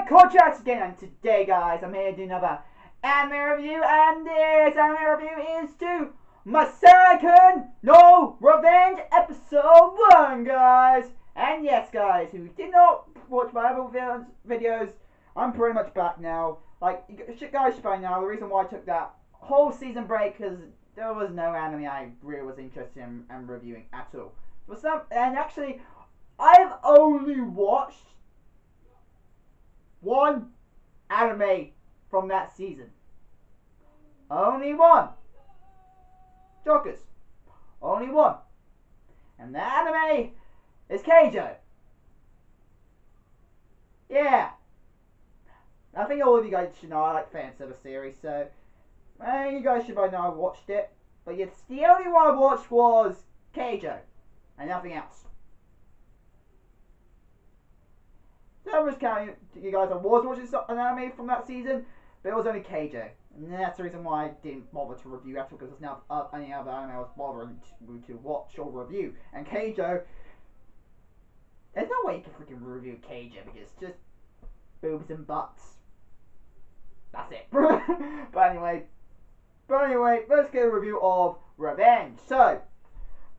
Contracts again, and today, guys, I'm here to do another anime review, and this anime review is to Masamune-kun no Revenge Episode 1, guys. And yes, guys, who did not watch my other videos, I'm pretty much back now. Like, guys should probably know the reason why I took that whole season break, because there was no anime I really was interested in and reviewing at all. And actually, I've only watched one anime from that season. Only one. Jokers. Only one. And the anime is Keijo. Yeah. I think all of you guys should know I like fan service series, so you guys should probably know I watched it. But yes, the only one I watched was Keijo and nothing else. So I'm just counting you guys, I was watching an anime from that season, but it was only Keijo. And that's the reason why I didn't bother to review after, because there's now any other anime I was bothering to watch or review. And Keijo, there's no way you can freaking review Keijo, because it's just boobs and butts. That's it. But anyway, let's get a review of Revenge. So,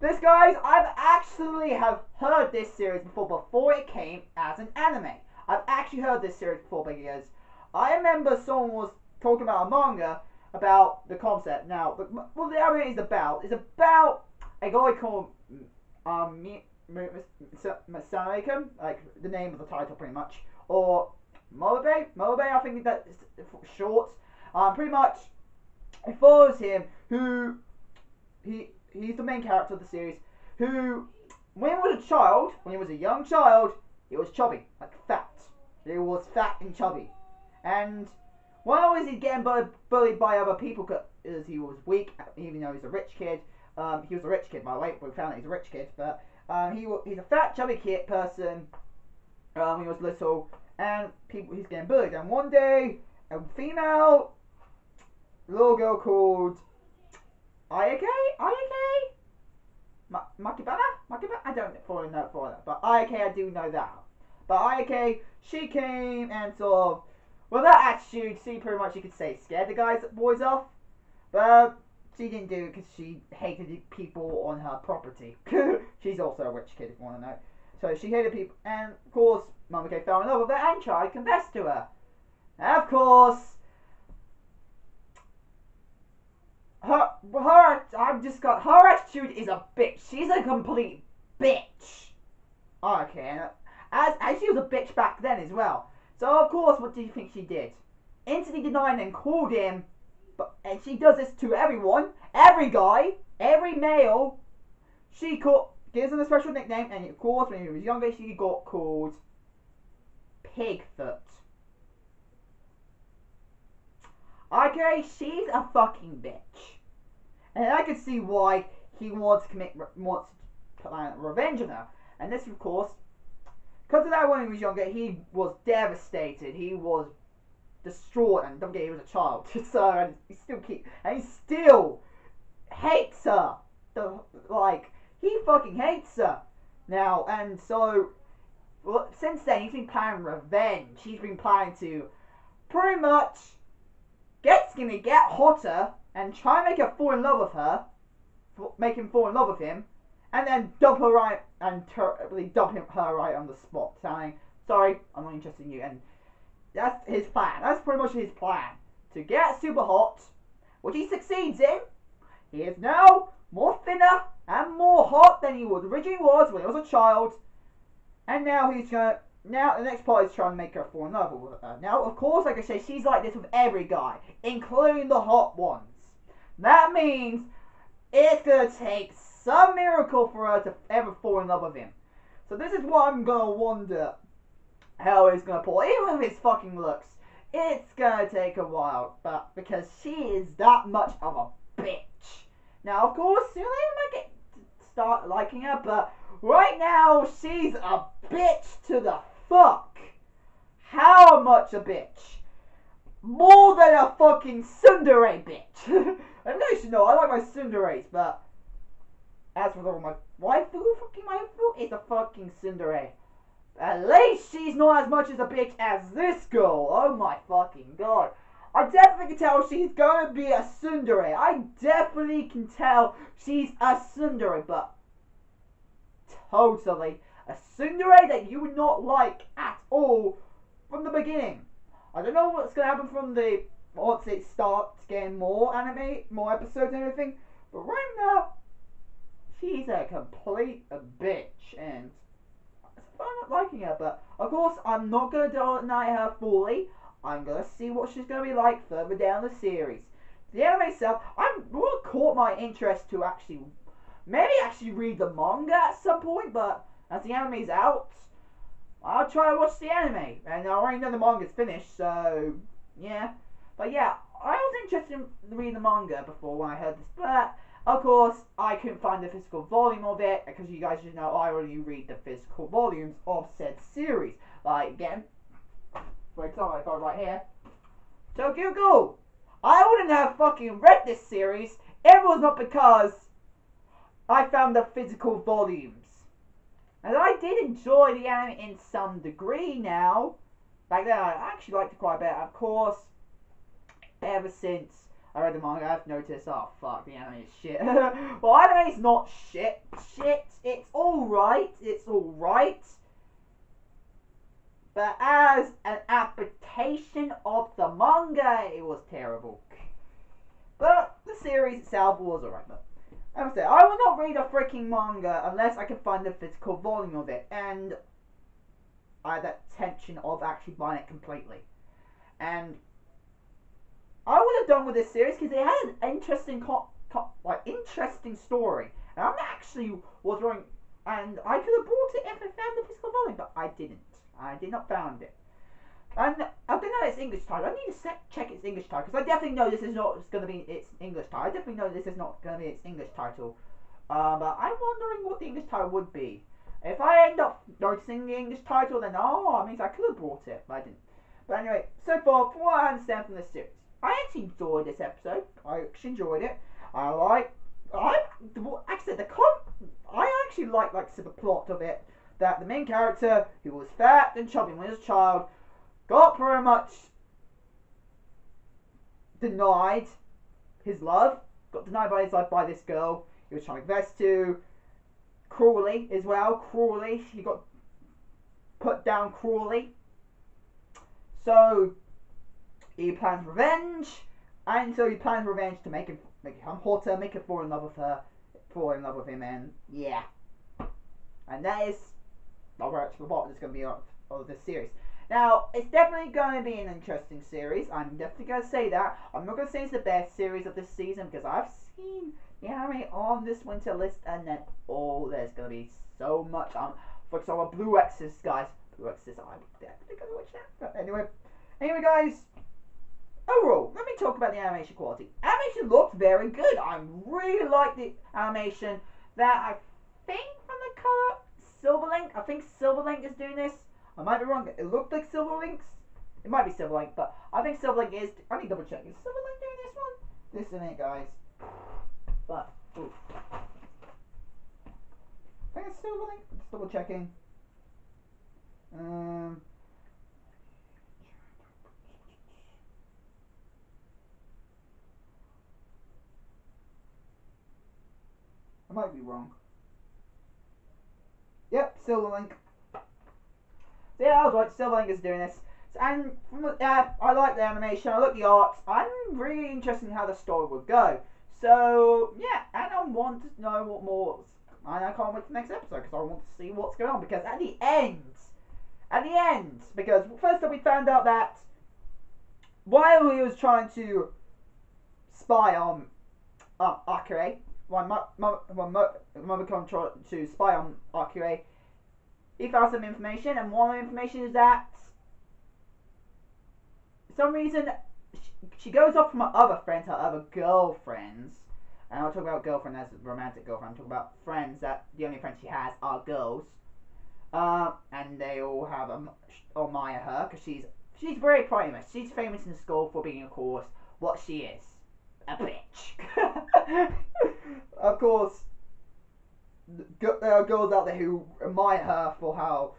this, guys, I've actually have heard this series before it came as an anime. I've actually heard this series before because I remember someone was talking about a manga about the concept. Now, what the anime is about a guy called Masamune-kun, like the name of the title pretty much, or Mobe, I think that's short. Pretty much, it follows him, who he's the main character of the series, who, when he was a young child, he was chubby, like fat. He was fat and chubby. And while he was getting bullied by other people because he was weak, even though he's a rich kid. He was a rich kid, by the way. We found out he's a rich kid, but he's a fat, chubby person when he was little, and he's getting bullied. And one day, a female little girl called Ayake? Makibana? I don't fully know for that, but Ayake, I do know that. But Ayake, she came and sort of, with that attitude, she pretty much, you could say, scared the boys off. But she didn't do it because she hated people on her property. She's also a rich kid, if you want to know. So she hated people, and of course, Masamune fell in love with her and tried to confess to her. And of course, her attitude is a bitch. She's a complete bitch. Okay, as she was a bitch back then as well. So of course, what do you think she did? Instantly denied and called him, and she does this to everyone, every guy, every male. She gives him a special nickname, and of course, when he was younger, she got called Pigfoot. Okay, she's a fucking bitch. And I can see why he wants to plan revenge on her. And this, of course, because of that when he was younger, he was devastated. He was distraught, and don't forget he was a child. So, and he still hates her. He fucking hates her. Now, and so, since then, he's been planning revenge. He's been planning to pretty much get hotter and try and make her fall in love with her, make him fall in love with him, and then dump her right and her right on the spot, saying, "Sorry, I'm not interested in you." And that's his plan. That's pretty much his plan, to get super hot, which he succeeds in. He is now more thinner and more hot than he originally was when he was a child, and now the next part is trying to make her fall in love with her. Now, of course, like I say, she's like this with every guy, including the hot ones. That means it's going to take some miracle for her to ever fall in love with him. So this is what I'm going to wonder how he's going to pull. Even with his fucking looks, it's going to take a while, but because she is that much of a bitch. Now, of course, soon they might start liking her, but right now, she's a bitch to the fuck. How much a bitch? More than a fucking tsundere bitch. I know you should know, I like my tsunderes, but as for my waifu, is a fucking tsundere. At least she's not as much as a bitch as this girl. Oh my fucking god. I definitely can tell she's gonna be a tsundere. I definitely can tell she's a tsundere, but totally a tsundere that you would not like at all from the beginning. I don't know what's gonna happen from the once it starts getting more anime, more episodes and everything, but right now she's a complete bitch, and I'm not liking her. But of course, I'm not gonna deny her fully. I'm gonna see what she's gonna be like further down the series. The anime itself, what caught my interest to maybe read the manga at some point. But as the anime's out, I'll try to watch the anime, and I already know the manga's finished, so yeah. But yeah, I was interested in reading the manga before when I heard this, but of course I couldn't find the physical volume of it because you guys just know I already read the physical volumes of said series. Like again, for example, if I go right here, Tokyo Ghoul. I wouldn't have fucking read this series if it was not because I found the physical volumes. And I did enjoy the anime in some degree now. Back then I actually liked it quite a bit. Of course, ever since I read the manga, I've noticed, oh fuck, the anime is shit. Well, anime's not shit. It's alright. It's alright. But as an adaptation of the manga, it was terrible. But the series itself was alright. But I say, I will not read a freaking manga unless I can find the physical volume of it, and I had that tension of actually buying it completely. And I would have done with this series because it had an interesting, interesting story. And I'm actually wondering, and I could have bought it if I found the physical volume, but I didn't. I did not found it. And I don't know its English title. I need to check its English title because I definitely know this is not going to be its English title. I definitely know this is not going to be its English title. But I'm wondering what the English title would be. If I end up noticing the English title, then that means I could have bought it, but I didn't. But anyway, so far, from what I understand from this series, I actually enjoyed this episode. I actually enjoyed it. I actually like the plot of it. That the main character, who was fat and chubby when he was a child, got pretty much denied his love. Got denied by his life by this girl he was trying to invest to. Cruelly as well. Cruelly. He got put down cruelly. So he plans revenge. And so he plans revenge to make him hurt her, make her fall in love with her, fall in love with him, and yeah. And that is the plot that's going to be of this series. Now, it's definitely going to be an interesting series. I'm definitely going to say that. I'm not going to say it's the best series of this season because I've seen the anime on this winter list, and then there's going to be so much. For example, Blue Exorcist, guys. Blue Exorcist, I'm definitely going to watch that. But anyway, guys. Overall, let me talk about the animation quality. Animation looks very good. I really like the animation. That I think from the color Silverlink. I think Silverlink is doing this. I might be wrong. It looked like Silverlink's. It might be Silverlink, but I think Silverlink is. I need to double check. Is Silverlink doing this one? This isn't it, guys. But oof. I think it's Silverlink. Just double checking. I might be wrong. Yep, Silverlink. So yeah, I was right. Silverlink is doing this. And I like the animation. I like the art. I'm really interested in how the story would go. So yeah, and I want to know what more. And I can't wait for the next episode because I want to see what's going on. Because at the end, because first we found out that while he was trying to spy on Akire, when Masamune-kun tried to spy on Akire, he found some information, and one of the information is that for some reason she goes off from her other friends, her other girlfriends, and I'll talk about girlfriend as a romantic girlfriend. I'm talking about friends that the only friends she has are girls, and they all admire her because she's very famous. She's famous in school for being, of course, what she is, a bitch. Of course, there are girls out there who admire her for how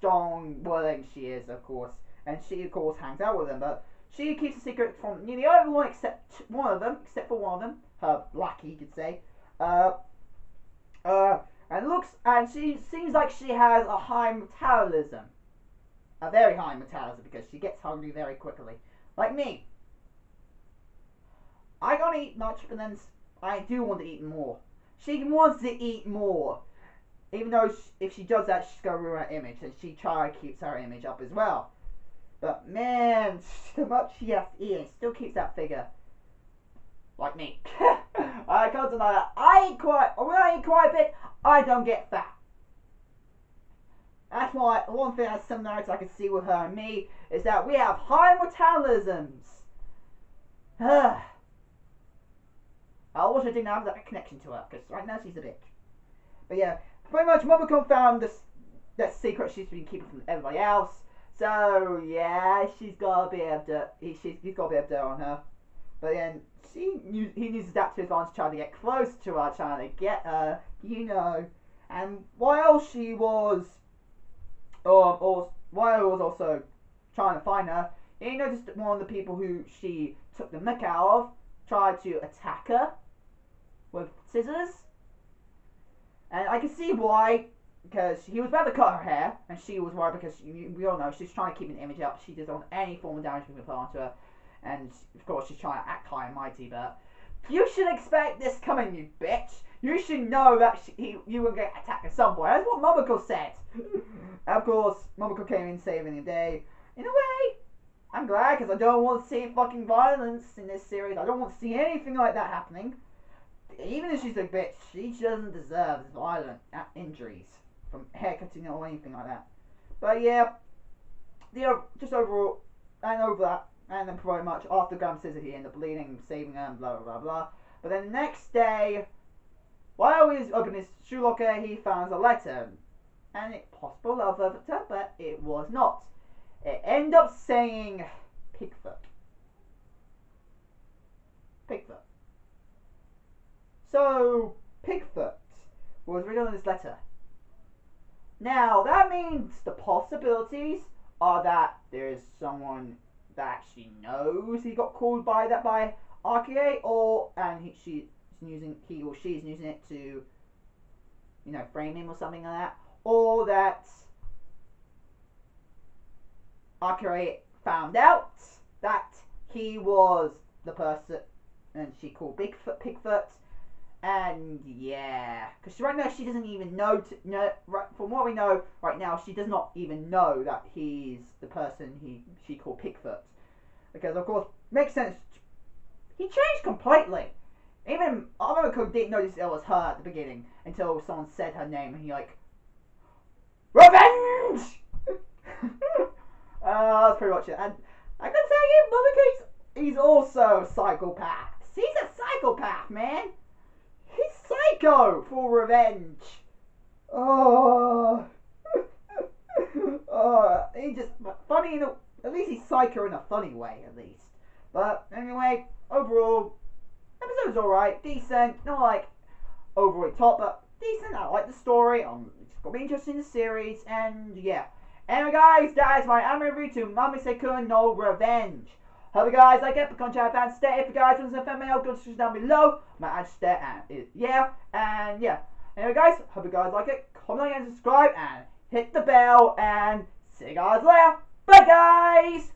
strong-willing she is, of course, and she, of course, hangs out with them, but she keeps a secret from nearly everyone except for one of them, her lackey, you could say. And she seems like she has a high metabolism, a very high metabolism, because she gets hungry very quickly, like me. I don't eat much, but then I do want to eat more. She wants to eat more. Even though if she does that, she's going to ruin her image. And she keeps her image up as well. But man, so much she has to eat, it still keeps that figure. Like me. I can't deny that. When I eat quite a bit, I don't get fat. That's why one thing that's similarity I can see with her and me is that we have high metabolisms. I wish I didn't have that connection to her, because right now she's a bitch. But yeah, pretty much Masamune-kun found this secret she's been keeping from everybody else. So yeah, he's got a bit of dirt on her. But then he uses that to his advantage, trying to get close to her, trying to get her, you know. And while he was also trying to find her, he noticed that one of the people who she took the mick out of tried to attack her with scissors. And I can see why, because he was about to cut her hair, and she was worried because we all know she's trying to keep an image up. She doesn't want any form of damage being put onto her, and of course she's trying to act high and mighty. But you should expect this coming, you bitch. You should know that you will get attacked at some point. That's what Masamune-kun said. Of course, Masamune-kun came in saving the day. In a way, I'm glad, because I don't want to see fucking violence in this series. I don't want to see anything like that happening. Even if she's a bitch, she doesn't deserve violent injuries from haircutting or anything like that. But yeah, just overall, and over that, and then pretty much after Graham Scissor, he ended up bleeding, saving her, and blah blah blah. But then the next day, while he was opening his shoe locker, he found a letter, and it's possible of a letter, but it was not. It ended up saying Pigfoot. Pigfoot. So, Pigfoot was written on this letter. Now, that means the possibilities are that there's someone that actually knows he got called by that by Archie, and he or she is using it to, you know, frame him or something like that, or that Archie found out that he was the person and she called Pigfoot. And yeah, because right now she doesn't even know. From what we know right now, she does not even know that he's the person she called Pigfoot. Because of course, makes sense. He changed completely. Even Masamune-kun didn't notice it was her at the beginning until someone said her name, and he like, revenge. That's pretty much it. And I can tell you, Masamune-kun, he's also a psychopath. He's a psychopath, man. He's psycho for revenge. Oh, he just funny at least he's psycho in a funny way, at least. But anyway, overall, episode was alright, decent, not like overly top, but decent. I like the story. It's gonna be interesting in the series, and yeah. Anyway, guys, that is my anime review to Masamune-kun no Revenge. Hope you guys like it. Become channel fans. Stay. If you guys want some fan mail, go to down below. My address there, and yeah. Anyway, guys, hope you guys like it. Comment, like, and subscribe, and hit the bell. And see you guys later. Bye, guys.